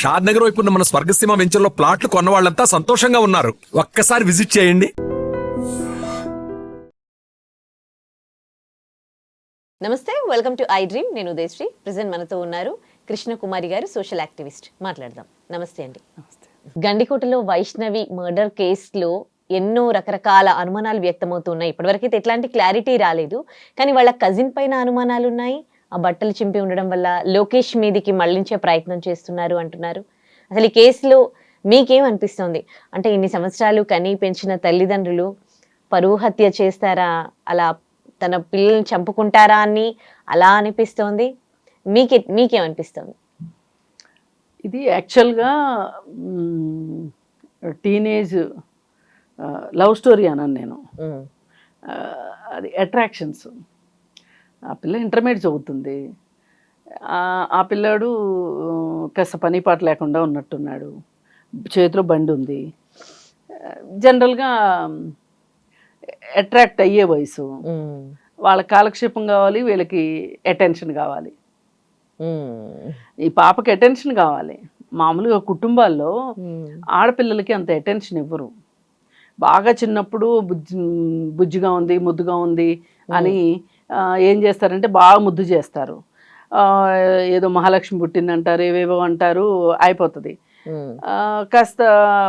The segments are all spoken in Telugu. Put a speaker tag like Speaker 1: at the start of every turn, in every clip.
Speaker 1: షాద్ నగర్ వైపు ఉన్న మన స్వర్గసీమ వెంచర్లో ప్లాట్లు కొన్న వాళ్ళంతా సంతోషంగా ఉన్నారు. ఒక్కసారి విజిట్ చేయండి.
Speaker 2: నమస్తే, వెల్కమ్ టు ఐ డ్రీమ్. నేను ఉదయశ్రీ. ప్రెసెంట్ మనతో ఉన్నారు కృష్ణకుమారి గారు, సోషల్ యాక్టివిస్ట్. మాట్లాడదాం. నమస్తే అండి. గండికోటలో వైష్ణవి మర్డర్ కేసులో ఎన్నో రకరకాల అనుమానాలు వ్యక్తమవుతున్నాయి. ఇప్పటివరకైతే ఎట్లాంటి క్లారిటీ రాలేదు, కానీ వాళ్ళ కజిన్ పైన అనుమానాలు ఉన్నాయి. ఆ బట్టలు చింపి ఉండడం వల్ల లోకేష్ మీదికి మళ్లించే ప్రయత్నం చేస్తున్నారు అంటున్నారు. అసలు ఈ కేసులో మీకేమనిపిస్తుంది? అంటే ఇన్ని సంవత్సరాలు కని పెంచిన తల్లిదండ్రులు పరువు హత్య చేస్తారా, అలా తన పిల్లల్ని చంపుకుంటారా అని అలా అనిపిస్తోంది. మీకేమనిపిస్తుంది?
Speaker 3: ఇది యాక్చువల్గా టీనేజ్ లవ్ స్టోరీ అన్నాను నేను. అది అట్రాక్షన్స్. ఆ పిల్ల ఇంటర్మీడియట్ చదువుతుంది. ఆ పిల్లాడు కాస్త పని పాట లేకుండా ఉన్నట్టున్నాడు. చేతిలో బండి ఉంది. జనరల్గా అట్రాక్ట్ అయ్యే వయసు. వాళ్ళ కాలక్షేపం కావాలి, వీళ్ళకి అటెన్షన్ కావాలి. ఈ పాపకి అటెన్షన్ కావాలి. మామూలుగా కుటుంబాల్లో ఆడపిల్లలకి అంత అటెన్షన్ ఇవ్వరు. బాగా చిన్నప్పుడు బుజ్జిగా ఉంది, ముద్దుగా ఉంది అని ఏం చేస్తారంటే బాగా ముద్దు చేస్తారు. ఏదో మహాలక్ష్మి పుట్టిందంటారు, ఏవేవో అంటారు, అయిపోతుంది. కాస్త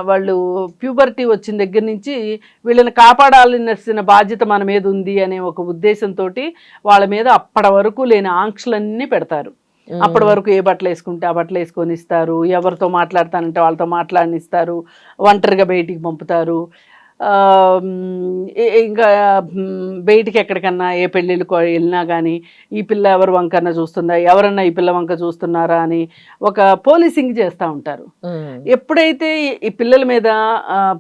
Speaker 3: వాళ్ళు ప్యూబర్టీ వచ్చిన దగ్గర నుంచి వీళ్ళని కాపాడాల్సిన బాధ్యత మన మీద ఉంది అనే ఒక ఉద్దేశంతో వాళ్ళ మీద అప్పటి వరకు లేని ఆంక్షలన్నీ పెడతారు. అప్పటి వరకు ఏ బట్టలు వేసుకుంటే ఆ బట్టలు వేసుకొని ఇస్తారు, ఎవరితో మాట్లాడతానంటే వాళ్ళతో మాట్లాడనిస్తారు, ఒంటరిగా బయటికి పంపుతారు. ఇంకా బయటికి ఎక్కడికన్నా ఏ పెళ్ళిళ్ళకి వెళ్ళినా కానీ ఈ పిల్ల ఎవరు వంకన్నా చూస్తుందా, ఎవరన్నా ఈ పిల్ల వంక చూస్తున్నారా అని ఒక పోలీసింగ్ చేస్తూ ఉంటారు. ఎప్పుడైతే ఈ పిల్లల మీద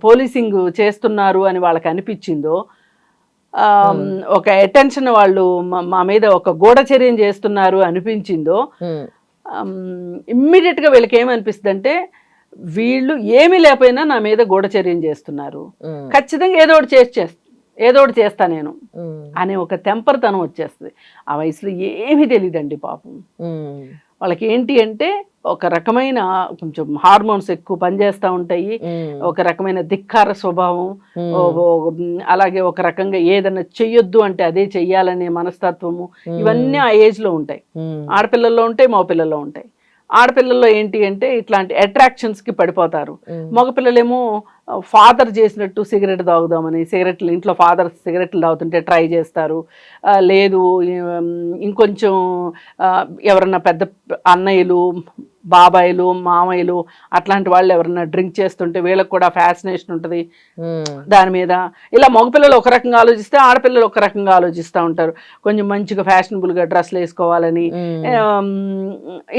Speaker 3: పోలీసింగ్ చేస్తున్నారు అని వాళ్ళకి అనిపించిందో, ఒక అటెన్షన్ వాళ్ళు మా మీద ఒక గూఢచర్యం చేస్తున్నారు అనిపించిందో, ఇమ్మీడియట్గా వీళ్ళకి ఏమనిపిస్తుంది అంటే వీళ్ళు ఏమీ లేకపోయినా నా మీద గూఢచర్యం చేస్తున్నారు, ఖచ్చితంగా ఏదో ఒకటి చేస్తా నేను అనే ఒక తెంపర్తనం వచ్చేస్తుంది. ఆ వయసులో ఏమీ తెలియదండి పాపం. వాళ్ళకి ఏంటి అంటే ఒక రకమైన కొంచెం హార్మోన్స్ ఎక్కువ పనిచేస్తూ ఉంటాయి, ఒక రకమైన ధిక్కార స్వభావం, అలాగే ఒక రకంగా ఏదైనా చెయ్యొద్దు అంటే అదే చెయ్యాలనే మనస్తత్వము, ఇవన్నీ ఆ ఏజ్లో ఉంటాయి. ఆడపిల్లల్లో ఉంటాయి, మగపిల్లల్లో ఉంటాయి. ఆడపిల్లల్లో ఏంటి అంటే ఇట్లాంటి అట్రాక్షన్స్కి పడిపోతారు. మగపిల్లలేమో ఫాదర్ చేసినట్టు సిగరెట్ తాగుదామని సిగరెట్లు, ఇంట్లో ఫాదర్ సిగరెట్లు తాగుతుంటే ట్రై చేస్తారు. లేదు ఇంకొంచెం ఎవరన్నా పెద్ద అన్నయ్యలు, బాబాయిలు, మామయ్యలు అట్లాంటి వాళ్ళు ఎవరన్నా డ్రింక్ చేస్తుంటే వీళ్ళకి కూడా ఫ్యాసినేషన్ ఉంటుంది దాని మీద. ఇలా మగపిల్లలు ఒక రకంగా ఆలోచిస్తే ఆడపిల్లలు ఒక రకంగా ఆలోచిస్తూ ఉంటారు. కొంచెం మంచిగా ఫ్యాషనబుల్గా డ్రెస్లు వేసుకోవాలని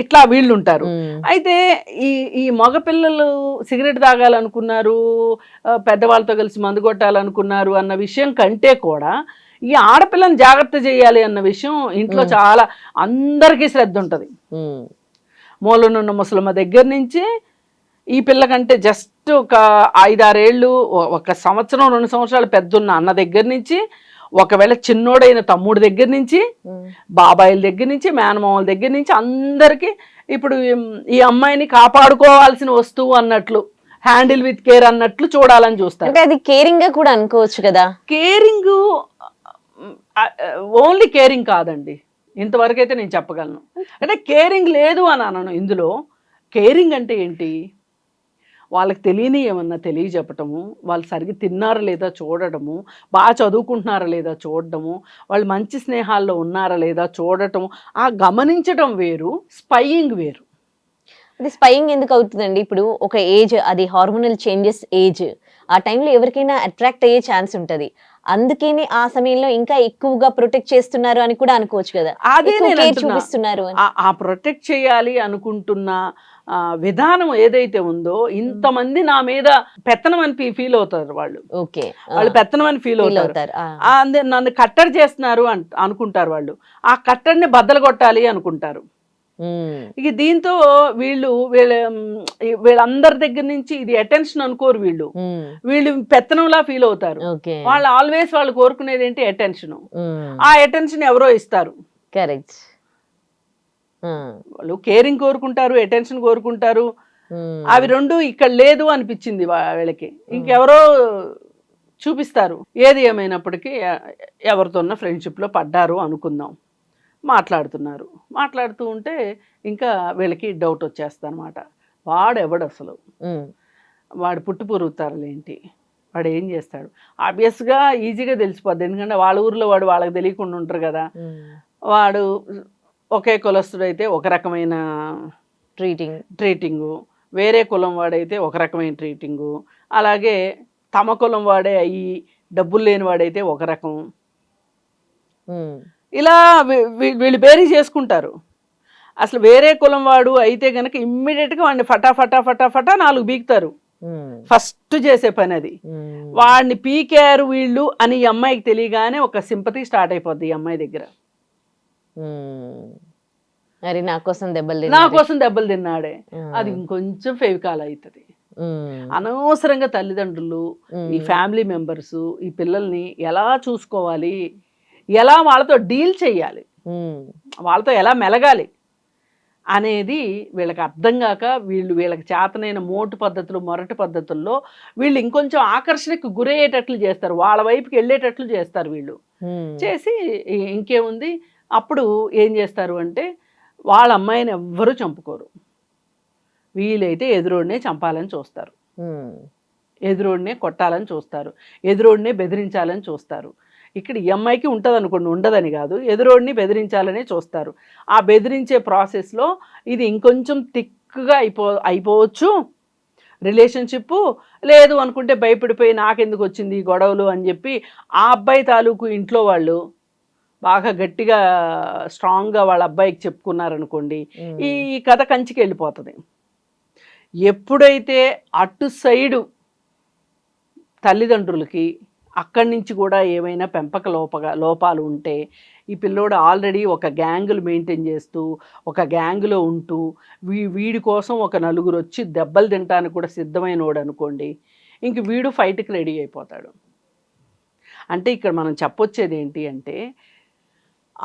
Speaker 3: ఇట్లా వీళ్ళు ఉంటారు. అయితే ఈ మగపిల్లలు సిగరెట్ తాగాలనుకున్నారు, పెద్దవాళ్ళతో కలిసి మందు కొట్టాలనుకున్నారు అన్న విషయం కంటే కూడా ఈ ఆడపిల్లని జాగ్రత్త చేయాలి అన్న విషయం ఇంట్లో చాలా అందరికీ శ్రద్ధ ఉంటుంది. మూలనున్న ముసలమ్మ దగ్గర నుంచి ఈ పిల్లకంటే జస్ట్ ఒక 5-6 ఏళ్ళు, 1 సంవత్సరం 2 సంవత్సరాలు పెద్దన్న అన్న దగ్గర నుంచి, ఒకవేళ చిన్నోడైన తమ్ముడు దగ్గర నుంచి, బాబాయిల దగ్గర నుంచి, మేనమామల దగ్గర నుంచి అందరికీ ఇప్పుడు ఈ అమ్మాయిని కాపాడుకోవాల్సిన వస్తువు అన్నట్లు, హ్యాండిల్ విత్ కేర్ అన్నట్లు చూడాలని చూస్తారు.
Speaker 2: అంటే అది కేరింగ్ గా కూడా అనుకోవచ్చు కదా.
Speaker 3: కేరింగ్ ఓన్లీ కేరింగ్ కాదండి, ఇంతవరకు అయితే నేను చెప్పగలను. అంటే కేరింగ్ లేదు అని అనను. ఇందులో కేరింగ్ అంటే ఏంటి, వాళ్ళకి తెలియని ఏమన్నా తెలియజెప్పటము, వాళ్ళు సరిగ్గా తిన్నారా లేదా చూడటము, బాగా చదువుకుంటున్నారా లేదా చూడటము, వాళ్ళు మంచి స్నేహాల్లో ఉన్నారా లేదా చూడటము, ఆ గమనించడం వేరు, స్పైయింగ్ వేరు.
Speaker 2: అది స్పైయింగ్ ఎందుకు అవుతుందండి? ఇప్పుడు ఒక ఏజ్, అది హార్మోనల్ చేంజెస్ ఏజ్, ఆ టైంలో ఎవరికైనా అట్రాక్ట్ అయ్యే ఛాన్స్ ఉంటుంది. అందుకని ఆ సమయంలో ఇంకా ఎక్కువగా ప్రొటెక్ట్ చేస్తున్నారు అని కూడా అనుకోవచ్చు కదా.
Speaker 3: అదే
Speaker 2: చూపిస్తున్నారు.
Speaker 3: ఆ ప్రొటెక్ట్ చేయాలి అనుకుంటున్న విధానం ఏదైతే ఉందో, ఇంతమంది నా మీద పెత్తనం అని ఫీల్ అవుతారు వాళ్ళు.
Speaker 2: ఓకే,
Speaker 3: వాళ్ళు పెత్తనం అని ఫీల్ అవుతారు. నన్ను కట్టడి చేస్తున్నారు అనుకుంటారు. ఆ కట్టడిని బద్దలు కొట్టాలి అనుకుంటారు. ఇక దీంతో వీళ్ళందరి దగ్గర నుంచి ఇది అటెన్షన్ అనుకోరు, వీళ్ళు పెత్తనంలా ఫీల్ అవుతారు. వాళ్ళు ఆల్వేస్ వాళ్ళు కోరుకునేది ఏంటి, అటెన్షన్. ఆ అటెన్షన్ ఎవరో ఇస్తారు.
Speaker 2: కరెక్ట్.
Speaker 3: వాళ్ళు కేరింగ్ కోరుకుంటారు, అటెన్షన్ కోరుకుంటారు, అవి రెండు ఇక్కడ లేదు అనిపించింది వీళ్ళకి. ఇంకెవరో చూపిస్తారు. ఏది ఏమైనప్పటికీ ఎవరితోన్న ఫ్రెండ్షిప్లో పడ్డారు అనుకుందాం. మాట్లాడుతూ ఉంటే ఇంకా వీళ్ళకి డౌట్ వచ్చేస్తుంది అనమాట. వాడెవడు అసలు, వాడు పుట్టుపూర్వుతారులు ఏంటి, వాడు ఏం చేస్తాడు? ఆబ్వియస్గా ఈజీగా తెలిసిపోద్ది, ఎందుకంటే వాళ్ళ ఊర్లో వాడు వాళ్ళకి తెలియకుండా ఉంటారు కదా. వాడు ఒకే కులస్తుడు అయితే ఒక రకమైన ట్రీటింగు, వేరే కులం వాడైతే ఒక రకమైన ట్రీటింగు, అలాగే తమ కులం వాడే అయ్యి డబ్బులు లేని వాడైతే ఒక రకం. ఇలా వీళ్ళు బేరీ చేసుకుంటారు. అసలు వేరే కులం వాడు అయితే గనక ఇమ్మీడియట్గా వాడిని ఫటా 4 బీకుతారు. ఫస్ట్ చేసే పని అది. వాడిని పీకారు వీళ్ళు అని ఈ అమ్మాయికి తెలియగానే ఒక సింపతి స్టార్ట్ అయిపోద్ది ఈ అమ్మాయి దగ్గర.
Speaker 2: నా కోసం
Speaker 3: దెబ్బలు తిన్నాడే, అది ఇంకొంచెం ఫెవికాల్ అవుతుంది. అనవసరంగా తల్లిదండ్రులు, ఈ ఫ్యామిలీ మెంబర్స్ ఈ పిల్లల్ని ఎలా చూసుకోవాలి, ఎలా వాళ్ళతో డీల్ చేయాలి, వాళ్ళతో ఎలా మెలగాలి అనేది వీళ్ళకి అర్థం కాక వీళ్ళకి చేతనైన మొరటి పద్ధతుల్లో వీళ్ళు ఇంకొంచెం ఆకర్షణకు గురయ్యేటట్లు చేస్తారు, వాళ్ళ వైపుకి వెళ్ళేటట్లు చేస్తారు వీళ్ళు. చేసి ఇంకేముంది, అప్పుడు ఏం చేస్తారు అంటే వాళ్ళ అమ్మాయిని ఎవ్వరూ చంపుకోరు. వీలైతే ఎదురోడినే చంపాలని చూస్తారు, ఎదురోడినే కొట్టాలని చూస్తారు, ఎదురోడినే బెదిరించాలని చూస్తారు. ఇక్కడ ఈ అమ్మాయికి ఉంటుంది అనుకోండి, ఉండదని కాదు, ఎదురోడిని బెదిరించాలనే చూస్తారు. ఆ బెదిరించే ప్రాసెస్లో ఇది ఇంకొంచెం థిక్గా అయిపోవచ్చు రిలేషన్షిప్. లేదు అనుకుంటే భయపడిపోయి నాకెందుకు వచ్చింది ఈ గొడవలు అని చెప్పి ఆ అబ్బాయి తాలూకు ఇంట్లో వాళ్ళు బాగా గట్టిగా స్ట్రాంగ్గా వాళ్ళ అబ్బాయికి చెప్పుకున్నారనుకోండి, ఈ కథ కంచికి వెళ్ళిపోతుంది. ఎప్పుడైతే అటు సైడు తల్లిదండ్రులకి అక్కడి నుంచి కూడా ఏమైనా పెంపక లోపాలు ఉంటే, ఈ పిల్లోడు ఆల్రెడీ ఒక గ్యాంగులు మెయింటైన్ చేస్తూ ఒక గ్యాంగులో ఉంటూ వీడి కోసం ఒక నలుగురు వచ్చి దెబ్బలు తినడానికి కూడా సిద్ధమైనోడు అనుకోండి, ఇంక వీడు ఫైట్కి రెడీ అయిపోతాడు. అంటే ఇక్కడ మనం చెప్పొచ్చేది ఏంటి అంటే,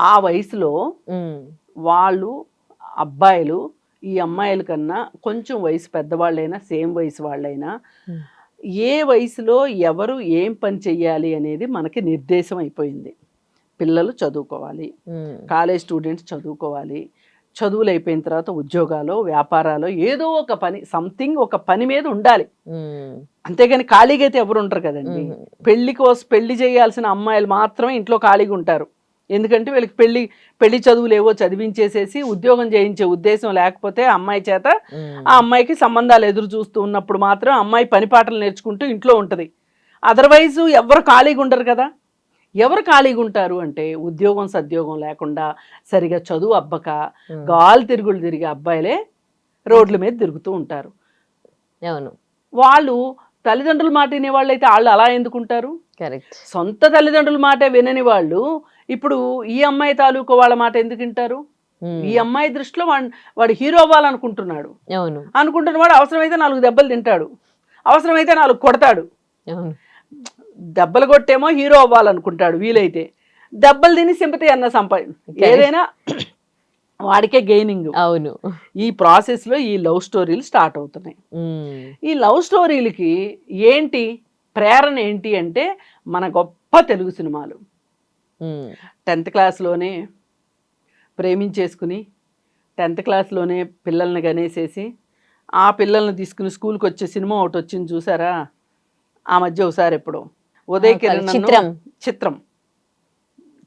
Speaker 3: ఆ వయసులో వాళ్ళు అబ్బాయిలు ఈ అమ్మాయిల కన్నా కొంచెం వయసు పెద్దవాళ్ళైనా సేమ్ వయసు వాళ్ళైనా ఏ వయసులో ఎవరు ఏం పని చెయ్యాలి అనేది మనకి నిర్దేశం అయిపోయింది. పిల్లలు చదువుకోవాలి, కాలేజ్ స్టూడెంట్స్ చదువుకోవాలి, చదువులు అయిపోయిన తర్వాత ఉద్యోగాలు వ్యాపారాలు ఏదో ఒక పని, సంథింగ్ ఒక పని మీద ఉండాలి. అంతేగాని ఖాళీగా అయితే ఎవరు ఉంటారు కదండి. పెళ్లి చేయాల్సిన అమ్మాయిలు మాత్రమే ఇంట్లో ఖాళీగా ఉంటారు. ఎందుకంటే వీళ్ళకి పెళ్లి చదువులు ఏవో చదివించేసేసి ఉద్యోగం చేయించే ఉద్దేశం లేకపోతే అమ్మాయి చేత ఆ అమ్మాయికి సంబంధాలు ఎదురు చూస్తూ ఉన్నప్పుడు మాత్రం అమ్మాయి పనిపాటలు నేర్చుకుంటూ ఇంట్లో ఉంటుంది. అదర్వైజ్ ఎవరు ఖాళీగా ఉండరు కదా. ఎవరు ఖాళీగా ఉంటారు అంటే ఉద్యోగం సద్యోగం లేకుండా సరిగా చదువు అబ్బక గాలి తిరుగులు తిరిగే అబ్బాయిలే రోడ్ల మీద తిరుగుతూ ఉంటారు.
Speaker 2: అవును,
Speaker 3: వాళ్ళు తల్లిదండ్రుల మాట వినేవాళ్ళు అయితే వాళ్ళు అలా ఎందుకుంటారు?
Speaker 2: కరెక్ట్.
Speaker 3: సొంత తల్లిదండ్రుల మాట వినని వాళ్ళు ఇప్పుడు ఈ అమ్మాయి తాలూకు వాళ్ళ మాట ఎందుకు వింటారు? ఈ అమ్మాయి దృష్టిలో వాడు హీరో అవ్వాలనుకుంటున్నాడు. అనుకుంటున్నవాడు అవసరమైతే 4 దెబ్బలు తింటాడు, అవసరమైతే 4 కొడతాడు. దెబ్బలు కొట్టేమో హీరో అవ్వాలనుకుంటాడు, వీలైతే దెబ్బలు తిని సింపతి అన్న ఏదైనా వాడికే గెయినింగ్.
Speaker 2: అవును,
Speaker 3: ఈ ప్రాసెస్లో ఈ లవ్ స్టోరీలు స్టార్ట్ అవుతున్నాయి. ఈ లవ్ స్టోరీలకి ఏంటి ప్రేరణ ఏంటి అంటే మన గొప్ప తెలుగు సినిమాలు. 10th క్లాస్లోనే ప్రేమించేసుకుని 10th క్లాస్లోనే పిల్లల్ని గనేసేసి ఆ పిల్లల్ని తీసుకుని స్కూల్కి వచ్చే సినిమా ఒకటి వచ్చింది చూసారా ఆ మధ్య ఒకసారి ఎప్పుడో, ఉదయ్ కిరణ్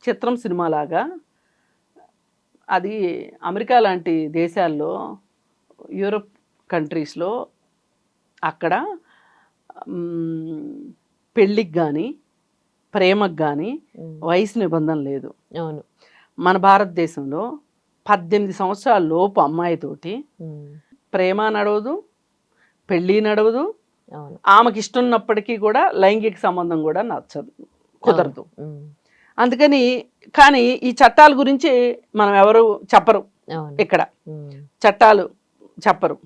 Speaker 3: చిత్రం సినిమా లాగా. అది అమెరికా లాంటి దేశాల్లో యూరోప్ కంట్రీస్లో అక్కడ పెళ్ళికి కానీ ప్రేమకు కానీ వయసు నిబంధన లేదు.
Speaker 2: అవును,
Speaker 3: మన భారతదేశంలో 18 సంవత్సరాల లోపు అమ్మాయితోటి ప్రేమ నడవదు, పెళ్ళి నడవదు, ఆమెకి ఇష్టం ఉన్నప్పటికీ కూడా లైంగిక సంబంధం కూడా కుదరదు. అందుకని కానీ ఈ చట్టాల గురించి మనం ఎవరు చెప్పరు, ఇక్కడ చట్టాలు చెప్పరు.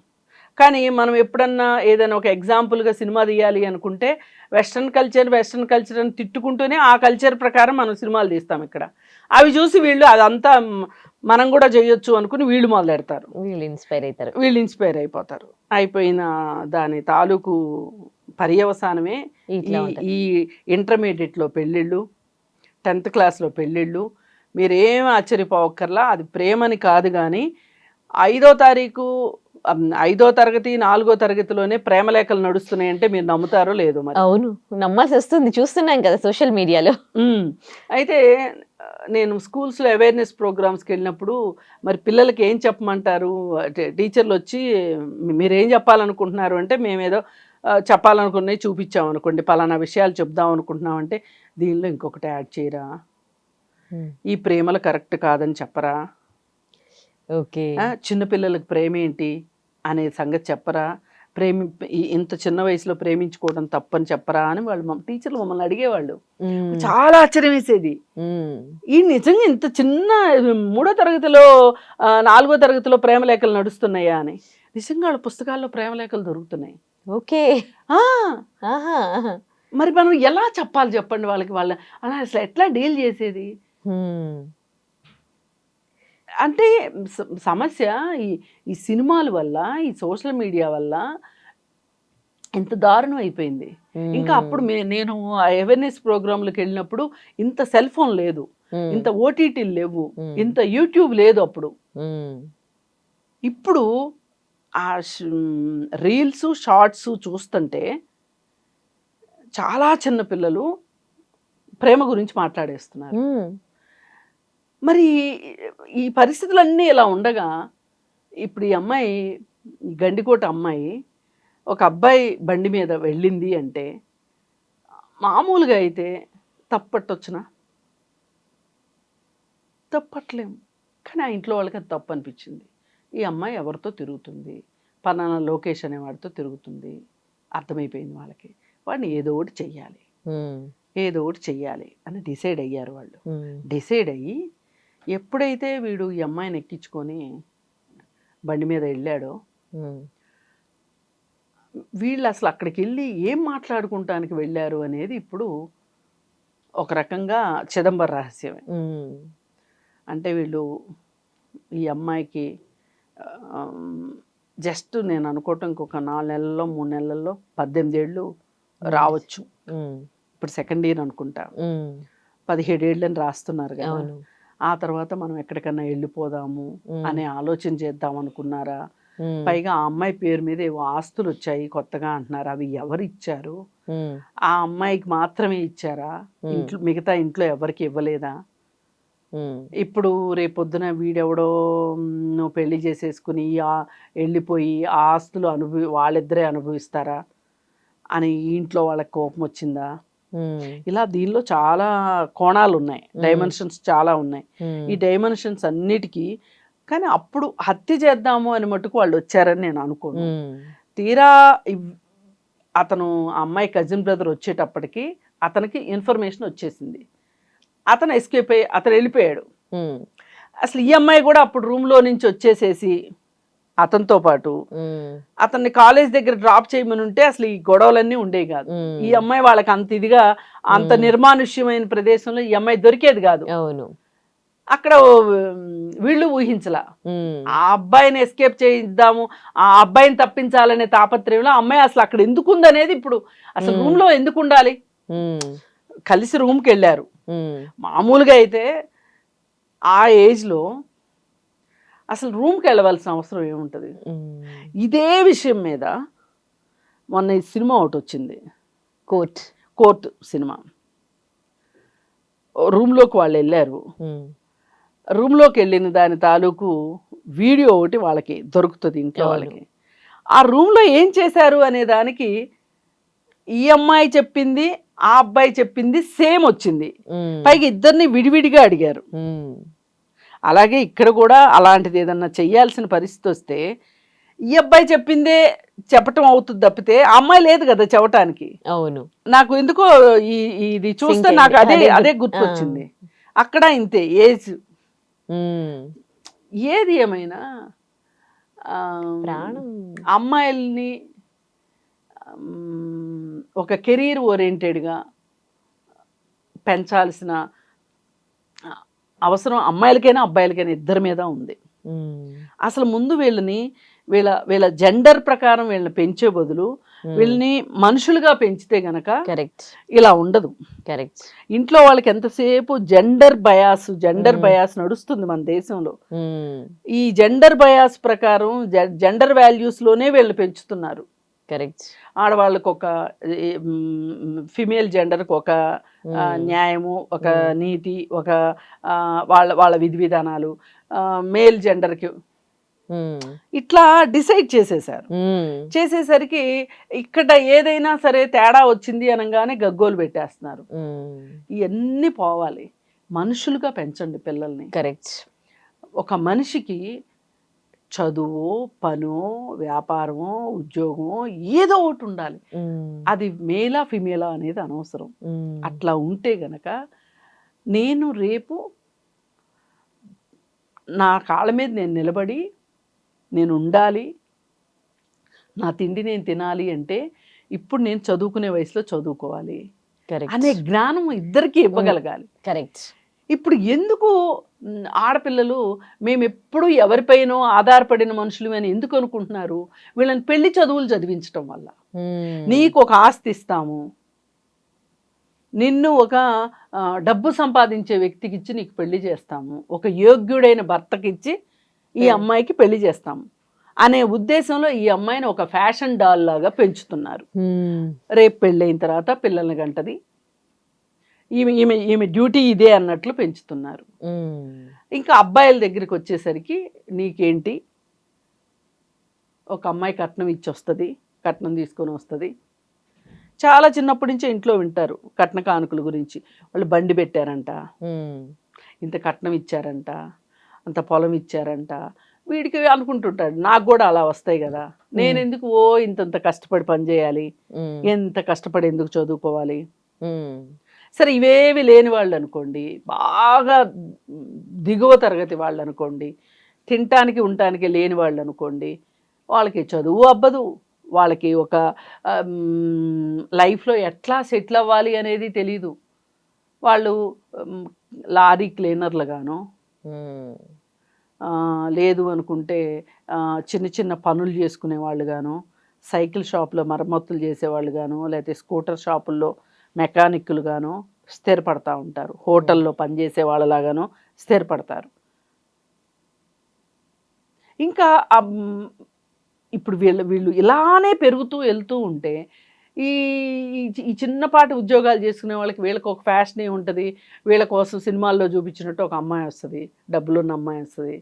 Speaker 3: కానీ మనం ఎప్పుడన్నా ఏదైనా ఒక ఎగ్జాంపుల్గా సినిమా తీయాలి అనుకుంటే వెస్ట్రన్ కల్చర్ అని తిట్టుకుంటూనే ఆ కల్చర్ ప్రకారం మనం సినిమాలు తీస్తాం. ఇక్కడ అవి చూసి వీళ్ళు అదంతా మనం కూడా చేయొచ్చు అనుకుని వీళ్ళు మొదలెడతారు,
Speaker 2: వీళ్ళు ఇన్స్పైర్ అవుతారు.
Speaker 3: వీళ్ళు ఇన్స్పైర్ అయిపోతారు. అయిపోయిన దాని తాలూకు పర్యవసానమే
Speaker 2: ఇట్లా
Speaker 3: ఈ
Speaker 2: ఉంటది.
Speaker 3: ఈ ఇంటర్మీడియట్లో పెళ్ళిళ్ళు, 10th క్లాస్లో పెళ్ళిళ్ళు. మీరేం ఆశ్చర్యపోవక్కర్లా, అది ప్రేమని కాదు కానీ 5వ తారీఖు 5వ తరగతి 4వ తరగతిలోనే ప్రేమలేఖలు నడుస్తున్నాయంటే మీరు నమ్ముతారో లేదో మరి.
Speaker 2: అవును, నమ్మాల్సి వస్తుంది, చూస్తున్నాం కదా సోషల్ మీడియాలో.
Speaker 3: అయితే నేను స్కూల్స్లో అవేర్నెస్ ప్రోగ్రామ్స్కి వెళ్ళినప్పుడు మరి పిల్లలకి ఏం చెప్పమంటారు, టీచర్లు వచ్చి మీరేం చెప్పాలనుకుంటున్నారు అంటే మేమేదో చెప్పాలనుకున్నవి చూపించాం అనుకోండి, పలానా విషయాలు చెప్దాం అనుకుంటున్నాం అంటే దీనిలో ఇంకొకటి యాడ్ చేయరా, ఈ ప్రేమలు కరెక్ట్ కాదని చెప్పరా,
Speaker 2: ఓకే,
Speaker 3: చిన్నపిల్లలకు ప్రేమ ఏంటి అనే సంగతి చెప్పరా, ఇంత చిన్న వయసులో ప్రేమించుకోవడం తప్పని చెప్పరా అని వాళ్ళు టీచర్లు మమ్మల్ని అడిగేవాళ్ళు. చాలా ఆశ్చర్యం వేసేది, ఈ నిజంగా ఇంత చిన్న 3వ తరగతిలో 4వ తరగతిలో ప్రేమలేఖలు నడుస్తున్నాయా అని. నిజంగా వాళ్ళ పుస్తకాల్లో ప్రేమలేఖలు దొరుకుతున్నాయి.
Speaker 2: ఓకే,
Speaker 3: మరి మనం ఎలా చెప్పాలి చెప్పండి వాళ్ళకి, అలా అసలు ఎట్లా డీల్ చేసేది అంటే సమస్య ఈ సినిమాల వల్ల, ఈ సోషల్ మీడియా వల్ల ఎంత దారుణం అయిపోయింది. ఇంకా అప్పుడు నేను అవేర్నెస్ ప్రోగ్రాంలకు వెళ్ళినప్పుడు ఇంత సెల్ ఫోన్ లేదు, ఇంత ఓటీటీలు లేవు, ఇంత యూట్యూబ్ లేదు అప్పుడు. ఇప్పుడు ఆ రీల్స్ షార్ట్స్ చూస్తుంటే చాలా చిన్న పిల్లలు ప్రేమ గురించి మాట్లాడేస్తున్నారు. మరి ఈ పరిస్థితులన్నీ ఇలా ఉండగా ఇప్పుడు ఈ అమ్మాయి, గండికోట అమ్మాయి ఒక అబ్బాయి బండి మీద వెళ్ళింది అంటే మామూలుగా అయితే తప్పట్టొచ్చునా? తప్పట్లేము. కానీ ఆ ఇంట్లో వాళ్ళకి అది తప్పు అనిపించింది. ఈ అమ్మాయి ఎవరితో తిరుగుతుంది, పలానా లోకేష్ అనేవాడితో తిరుగుతుంది, అర్థమైపోయింది వాళ్ళకి. వాడిని ఏదో ఒకటి చెయ్యాలి అని డిసైడ్ అయ్యారు వాళ్ళు. డిసైడ్ అయ్యి ఎప్పుడైతే వీడు ఈ అమ్మాయిని ఎక్కించుకొని బండి మీద వెళ్ళాడో వీళ్ళు అసలు అక్కడికి వెళ్ళి ఏం మాట్లాడుకుంటానికి వెళ్ళారు అనేది ఇప్పుడు ఒక రకంగా చిదంబర రహస్యమే. అంటే వీళ్ళు ఈ అమ్మాయికి జస్ట్ నేను అనుకోవటం ఇంకొక 4 నెలల్లో 3 నెలల్లో 18 ఏళ్ళు రావచ్చు. ఇప్పుడు 2nd ఇయర్ అనుకుంటా, 17 ఏళ్ళని రాస్తున్నారు కదా. ఆ తర్వాత మనం ఎక్కడికన్నా వెళ్ళిపోదాము అనే ఆలోచన చేద్దాం అనుకున్నారా? పైగా ఆ అమ్మాయి పేరు మీద ఏవో ఆస్తులు వచ్చాయి కొత్తగా అంటున్నారు, అవి ఎవరు ఇచ్చారు? ఆ అమ్మాయికి మాత్రమే ఇచ్చారా? ఇంట్లో మిగతా ఇంట్లో ఎవరికి ఇవ్వలేదా? ఇప్పుడు రేపొద్దున వీడెవడో నువ్వు పెళ్లి చేసేసుకుని వెళ్ళిపోయి ఆ ఆస్తులు వాళ్ళిద్దరే అనుభవిస్తారా అని ఇంట్లో వాళ్ళకి కోపం వచ్చిందా? ఇలా దీనిలో చాలా కోణాలు ఉన్నాయి, డైమెన్షన్స్ చాలా ఉన్నాయి. ఈ డైమెన్షన్స్ అన్నిటికీ కానీ అప్పుడు హత్య చేద్దాము అని మటుకు వాళ్ళు వచ్చారని నేను అనుకోను. తీరా అతను అమ్మాయి కజిన్ బ్రదర్ వచ్చేటప్పటికి అతనికి ఇన్ఫర్మేషన్ వచ్చేసింది, అతను ఎస్కేప్ అయ్యి అతను వెళ్ళిపోయాడు. అసలు ఈ అమ్మాయి కూడా అప్పుడు రూమ్లో నుంచి వచ్చేసేసి అతనితో పాటు అతన్ని కాలేజ్ దగ్గర డ్రాప్ చేయమని ఉంటే అసలు ఈ గొడవలన్నీ ఉండేవి కాదు. ఈ అమ్మాయి వాళ్ళకి అంత ఇదిగా అంత నిర్మానుష్యమైన ప్రదేశంలో ఈ అమ్మాయి దొరికేది కాదు. అక్కడ వీళ్ళు ఊహించలా ఆ అబ్బాయిని ఎస్కేప్ చేయిద్దాము, ఆ అబ్బాయిని తప్పించాలనే తాపత్రయంలో అమ్మాయి అసలు అక్కడ ఎందుకు ఉందనేది, ఇప్పుడు అసలు రూమ్ లో ఎందుకు ఉండాలి? కలిసి రూమ్కి వెళ్ళారు. మామూలుగా అయితే ఆ ఏజ్లో అసలు రూమ్కి వెళ్ళవలసిన అవసరం ఏముంటుంది? ఇదే విషయం మీద మొన్న ఈ సినిమా ఒకటి వచ్చింది, కోర్ట్ సినిమా. రూమ్లోకి వాళ్ళు వెళ్ళారు, రూమ్లోకి వెళ్ళిన దాని తాలూకు వీడియో ఒకటి వాళ్ళకి దొరుకుతుంది ఇంట్లో వాళ్ళకి. ఆ రూమ్లో ఏం చేశారు అనే దానికి ఈ అమ్మాయి చెప్పింది ఆ అబ్బాయి చెప్పింది సేమ్ వచ్చింది. పైగా ఇద్దరిని విడివిడిగా అడిగారు. అలాగే ఇక్కడ కూడా అలాంటిది ఏదన్నా చెయ్యాల్సిన పరిస్థితి వస్తే ఈ అబ్బాయి చెప్పిందే చెప్పటం అవుతుంది తప్పితే ఆ అమ్మాయి లేదు కదా చెప్పటానికి. అవును, నాకు ఎందుకో ఇది చూస్తే నాకు అదే గుర్తొచ్చింది. అక్కడ ఇంతే ఏజ్. ఏది ఏమైనా అమ్మాయిల్ని ఒక కెరీర్ ఓరియంటెడ్గా పెంచాల్సిన అవసరం అమ్మాయిలకైనా అబ్బాయిలకైనా ఇద్దరి మీద ఉంది. అసలు ముందు వీళ్ళ జెండర్ ప్రకారం వీళ్ళని పెంచే బదులు వీళ్ళని మనుషులుగా పెంచితే గనక
Speaker 2: కరెక్ట్
Speaker 3: ఇలా ఉండదు.
Speaker 2: కరెక్ట్.
Speaker 3: ఇంట్లో వాళ్ళకి ఎంతసేపు జెండర్ బయాస్ నడుస్తుంది మన దేశంలో. ఈ జెండర్ బయాస్ ప్రకారం జెండర్ వాల్యూస్ లోనే వీళ్ళు పెంచుతున్నారు.
Speaker 2: కరెక్ట్.
Speaker 3: ఆడవాళ్ళకు ఒక ఫిమేల్ జెండర్కి ఒక న్యాయము, ఒక నీతి, ఒక వాళ్ళ విధి విధానాలు, మేల్ జెండర్కి ఇట్లా డిసైడ్ చేసేసరికి ఇక్కడ ఏదైనా సరే తేడా వచ్చింది అనగానే గగ్గోలు పెట్టేస్తున్నారు. ఇవన్నీ పోవాలి. మనుషులుగా పెంచండి పిల్లల్ని.
Speaker 2: కరెక్ట్.
Speaker 3: ఒక మనిషికి చదువు, పనో, వ్యాపారమో, ఉద్యోగమో ఏదో ఒకటి ఉండాలి. అది మేలా ఫిమేలా అనేది అనవసరం. అట్లా ఉంటే గనక నేను రేపు నా కాళ్ళ మీద నేను నిలబడి నేను ఉండాలి, నా తిండి నేను తినాలి అంటే ఇప్పుడు నేను చదువుకునే వయసులో చదువుకోవాలి అనే జ్ఞానం ఇద్దరికి ఇవ్వగలగాలి.
Speaker 2: కరెక్ట్.
Speaker 3: ఇప్పుడు ఎందుకు ఆడపిల్లలు మేము ఎప్పుడు ఎవరిపైనో ఆధారపడిన మనుషులు అని ఎందుకు అనుకుంటున్నారు? వీళ్ళని పెళ్లి చదువులు చదివించటం వల్ల. నీకు ఒక ఆస్తి ఇస్తాము, నిన్ను ఒక డబ్బు సంపాదించే వ్యక్తికి ఇచ్చి నీకు పెళ్లి చేస్తాము, ఒక యోగ్యుడైన భర్తకిచ్చి ఈ అమ్మాయికి పెళ్లి చేస్తాము అనే ఉద్దేశంలో ఈ అమ్మాయిని ఒక ఫ్యాషన్ డాల్ లాగా పెంచుతున్నారు. రేపు పెళ్ళైన తర్వాత పిల్లల్ని గంటది, ఈమె డ్యూటీ ఇదే అన్నట్లు పెంచుతున్నారు. ఇంకా అబ్బాయిల దగ్గరికి వచ్చేసరికి నీకేంటి, ఒక అమ్మాయి కట్నం ఇచ్చి వస్తుంది, కట్నం తీసుకొని వస్తుంది. చాలా చిన్నప్పటి నుంచే ఇంట్లో వింటారు కట్న కానుకల గురించి. వాళ్ళు బండి పెట్టారంట, ఇంత కట్నం ఇచ్చారంట, అంత పొలం ఇచ్చారంట. వీడికి అనుకుంటుంటాడు నాకు కూడా అలా వస్తాయి కదా, నేను ఎందుకు ఇంతంత కష్టపడి పని చేయాలి, ఎంత కష్టపడి ఎందుకు చదువుకోవాలి. సరే ఇవేవి లేని వాళ్ళు అనుకోండి, బాగా దిగువ తరగతి వాళ్ళు అనుకోండి, తినటానికి ఉండటానికి లేని వాళ్ళు అనుకోండి, వాళ్ళకి చదువు అబ్బదు, వాళ్ళకి ఒక లైఫ్లో ఎట్లా సెటిల్ అవ్వాలి అనేది తెలీదు. వాళ్ళు లారీ క్లీనర్లుగానో, లేదు అనుకుంటే చిన్న చిన్న పనులు చేసుకునే వాళ్ళు గాను, సైకిల్ షాప్లో మరమ్మతులు చేసేవాళ్ళు గాను, లేకపోతే స్కూటర్ షాపుల్లో మెకానిక్లు గాను స్థిరపడతా ఉంటారు. హోటల్లో పనిచేసే వాళ్ళలాగానో స్థిరపడతారు. ఇంకా ఇప్పుడు వీళ్ళు ఇలానే పెరుగుతూ వెళ్తూ ఉంటే ఈ చిన్నపాటి ఉద్యోగాలు చేసుకునే వాళ్ళకి వీళ్ళకి ఒక ఫ్యాషన్ ఉంటుంది. వీళ్ళ కోసం సినిమాల్లో చూపించినట్టు ఒక అమ్మాయి వస్తుంది, డబ్బులున్న అమ్మాయి వస్తుంది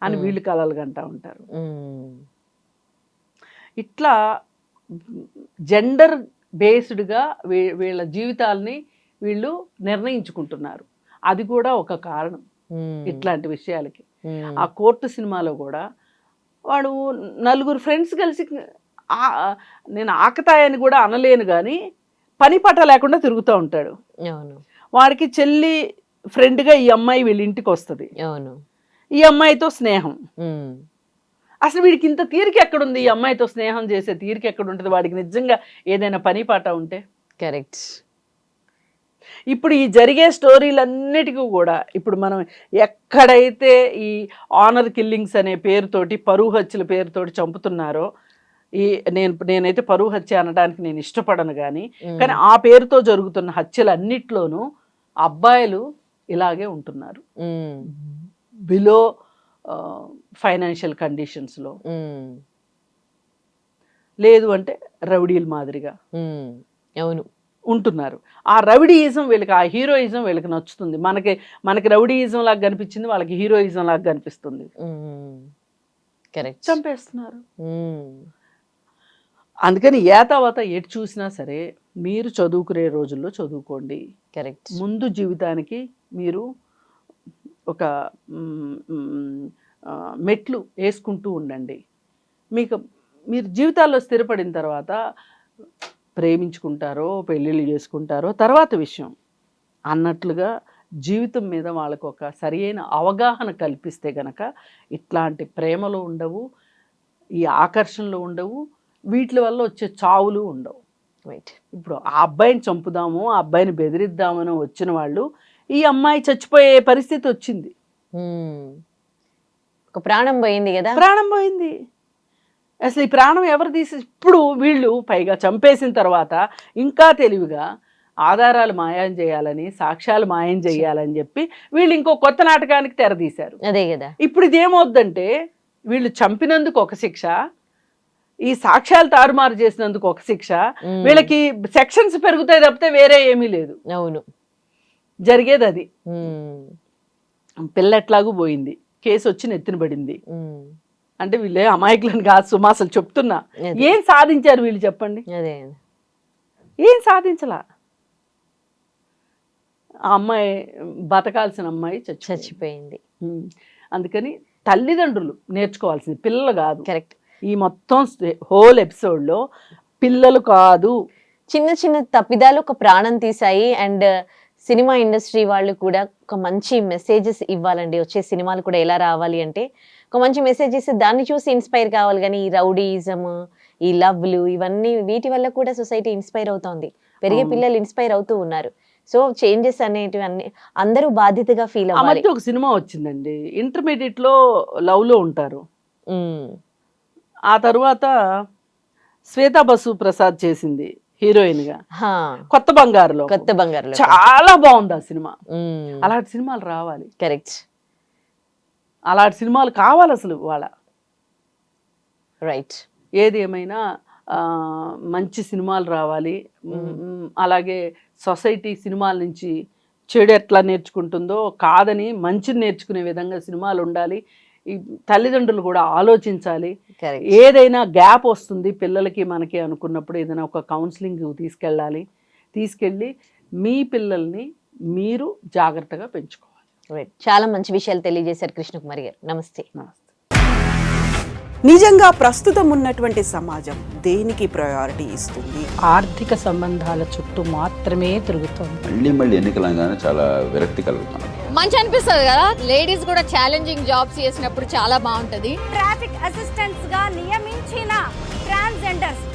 Speaker 3: అని వీళ్ళు కలలు కంటూ ఉంటారు. ఇట్లా జెండర్ బేస్డ్గా వీళ్ళ జీవితాలని వీళ్ళు నిర్ణయించుకుంటున్నారు. అది కూడా ఒక కారణం ఇట్లాంటి విషయాలకి. ఆ కోర్టు సినిమాలో కూడా వాడు నలుగురు ఫ్రెండ్స్ కలిసి, నేను ఆకతాయని కూడా అనలేను కానీ పని పట్ట లేకుండా తిరుగుతూ ఉంటాడు. వాడికి చెల్లి ఫ్రెండ్గా ఈ అమ్మాయి వీళ్ళ ఇంటికి వస్తుంది, ఈ అమ్మాయితో స్నేహం. అసలు వీడికి ఇంత తీరిక ఎక్కడుంది? ఈ అమ్మాయితో స్నేహం చేసే తీరిక ఎక్కడుంటుంది వాడికి నిజంగా ఏదైనా పని పాట ఉంటే?
Speaker 2: కరెక్ట్.
Speaker 3: ఇప్పుడు ఈ జరిగే స్టోరీలన్నిటికీ కూడా ఇప్పుడు మనం ఎక్కడైతే ఈ ఆనర్ కిల్లింగ్స్ అనే పేరుతోటి, పరువు హత్యల పేరుతోటి చంపుతున్నారో, నేనైతే పరువు హత్య అనడానికి నేను ఇష్టపడను కానీ ఆ పేరుతో జరుగుతున్న హత్యలన్నిట్లోనూ అబ్బాయిలు ఇలాగే ఉంటున్నారు. బిలో ఫైనాన్షియల్ కండిషన్స్లో, లేదు అంటే రౌడీల మాదిరిగా ఉంటున్నారు. ఆ రౌడీయిజం వీళ్ళకి, ఆ హీరోయిజం వీళ్ళకి నచ్చుతుంది. మనకి రౌడీయిజం లాగా కనిపించింది, వాళ్ళకి హీరోయిజం లాగా కనిపిస్తుంది. చంపేస్తున్నారు. అందుకని ఏతావాత ఎటు చూసినా సరే మీరు చదువుకునే రోజుల్లో చదువుకోండి.
Speaker 2: కరెక్ట్.
Speaker 3: ముందు జీవితానికి మీరు ఒక మెట్లు వేసుకుంటూ ఉండండి. మీరు జీవితాల్లో స్థిరపడిన తర్వాత ప్రేమించుకుంటారో పెళ్ళిళ్ళు చేసుకుంటారో తర్వాత విషయం అన్నట్లుగా జీవితం మీద వాళ్ళకు ఒక సరియైన అవగాహన కల్పిస్తే గనక ఇట్లాంటి ప్రేమలు ఉండవు, ఈ ఆకర్షణలు ఉండవు, వీటి వల్ల వచ్చే చావులు ఉండవు. ఇప్పుడు ఆ అబ్బాయిని చంపుదాము, ఆ అబ్బాయిని బెదిరిద్దామని వచ్చిన వాళ్ళు ఈ అమ్మాయి చచ్చిపోయే పరిస్థితి వచ్చింది.
Speaker 2: ఒక ప్రాణం పోయింది కదా.
Speaker 3: ప్రాణం పోయింది. అసలు ఈ ప్రాణం ఎవరు తీసి, ఇప్పుడు వీళ్ళు పైగా చంపేసిన తర్వాత ఇంకా తెలివిగా ఆధారాలు మాయం చేయాలని, సాక్ష్యాలు మాయం చేయాలని చెప్పి వీళ్ళు ఇంకో కొత్త నాటకానికి తెరదీశారు.
Speaker 2: అదే కదా.
Speaker 3: ఇప్పుడు ఇదేమవుద్దంటే వీళ్ళు చంపినందుకు ఒక శిక్ష, ఈ సాక్ష్యాలు తారుమారు చేసినందుకు ఒక శిక్ష, వీళ్ళకి సెక్షన్స్ పెరుగుతాయి తప్పితే వేరే ఏమీ లేదు.
Speaker 2: అవును,
Speaker 3: జరిగేది అది. పిల్ల ఎట్లాగూ పోయింది, కేసు వచ్చి నెత్తిన పడింది. అంటే వీళ్ళే అమాయకులను కాదు సుమా, అసలు చెప్తున్నా. ఏం సాధించారు వీళ్ళు చెప్పండి?
Speaker 2: అదే
Speaker 3: ఏం సాధించలా. ఆ అమ్మాయి, బతకాల్సిన అమ్మాయి
Speaker 2: చచ్చిపోయింది.
Speaker 3: అందుకని తల్లిదండ్రులు నేర్చుకోవాల్సింది, పిల్లలు కాదు.
Speaker 2: కరెక్ట్.
Speaker 3: ఈ మొత్తం హోల్ ఎపిసోడ్లో పిల్లలు కాదు,
Speaker 2: చిన్న చిన్న తప్పిదాలు ఒక ప్రాణం తీసాయి. అండ్ సినిమా ఇండస్ట్రీ వాళ్ళు కూడా ఒక మంచి మెసేజెస్ ఇవ్వాలండి. వచ్చే సినిమాలు కూడా ఎలా రావాలి అంటే ఒక మంచి మెసేజెస్, దాన్ని చూసి ఇన్స్పైర్ కావాలి. కానీ ఈ రౌడీజం, ఈ లవ్లు, ఇవన్నీ వీటి వల్ల కూడా సొసైటీ ఇన్స్పైర్ అవుతోంది. పెరిగే పిల్లలు ఇన్స్పైర్ అవుతూ ఉన్నారు. సో చేంజెస్ అనేటివి అన్ని అందరూ బాధ్యతగా ఫీల్ అవ్వాలి.
Speaker 3: ఒక సినిమా వచ్చిందండి, ఇంటర్మీడియట్ లో లవ్ లో ఉంటారు. ఆ తర్వాత శ్వేతా బసు ప్రసాద్ చేసింది హీరోయిన్ గా కొత్త బంగారులో. చాలా బాగుంది ఆ సినిమా. అలాంటి సినిమాలు రావాలి.
Speaker 2: కరెక్ట్.
Speaker 3: అలాంటి సినిమాలు కావాలి అసలు వాళ్ళ.
Speaker 2: రైట్.
Speaker 3: ఏది ఏమైనా మంచి సినిమాలు రావాలి. అలాగే సొసైటీ సినిమాల నుంచి చెడు ఎట్లా నేర్చుకుంటుందో కాదని మంచిని నేర్చుకునే విధంగా సినిమాలు ఉండాలి. ఈ తల్లిదండ్రులు కూడా ఆలోచించాలి. ఏదైనా గ్యాప్ వస్తుంది పిల్లలకి మనకి అనుకున్నప్పుడు ఏదైనా ఒక కౌన్సిలింగ్ తీసుకెళ్ళి మీ పిల్లల్ని మీరు జాగ్రత్తగా పెంచుకోవాలి.
Speaker 2: చాలా మంచి విషయాలు తెలియజేశారు కృష్ణకుమారి గారు. నమస్తే.
Speaker 4: నిజంగా ప్రస్తుతం ఉన్నటువంటి సమాజం దేనికి ప్రయారిటీ ఇస్తుంది?
Speaker 5: ఆర్థిక సంబంధాల చుట్టూ మాత్రమే తిరుగుతుంది.
Speaker 6: మళ్ళీ ఎన్నికలంగానే చాలా విరక్తి కలుగుతాను.
Speaker 7: మంచి అనిపిస్తుంది కదా, లేడీస్ కూడా ఛాలెంజింగ్ జాబ్స్ చేసినప్పుడు చాలా బాగుంటది.
Speaker 8: ట్రాఫిక్ అసిస్టెంట్స్ గా నియమించిన ట్రాన్స్జెండర్స్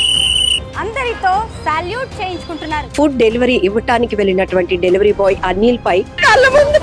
Speaker 8: అందరితో సాల్యూట్ చేయించుకుంటున్నారు.
Speaker 9: ఫుడ్ డెలివరీ ఇవ్వటానికి వెళ్ళినటువంటి డెలివరీ బాయ్ అనిల్ పై కళ్ళ ముందు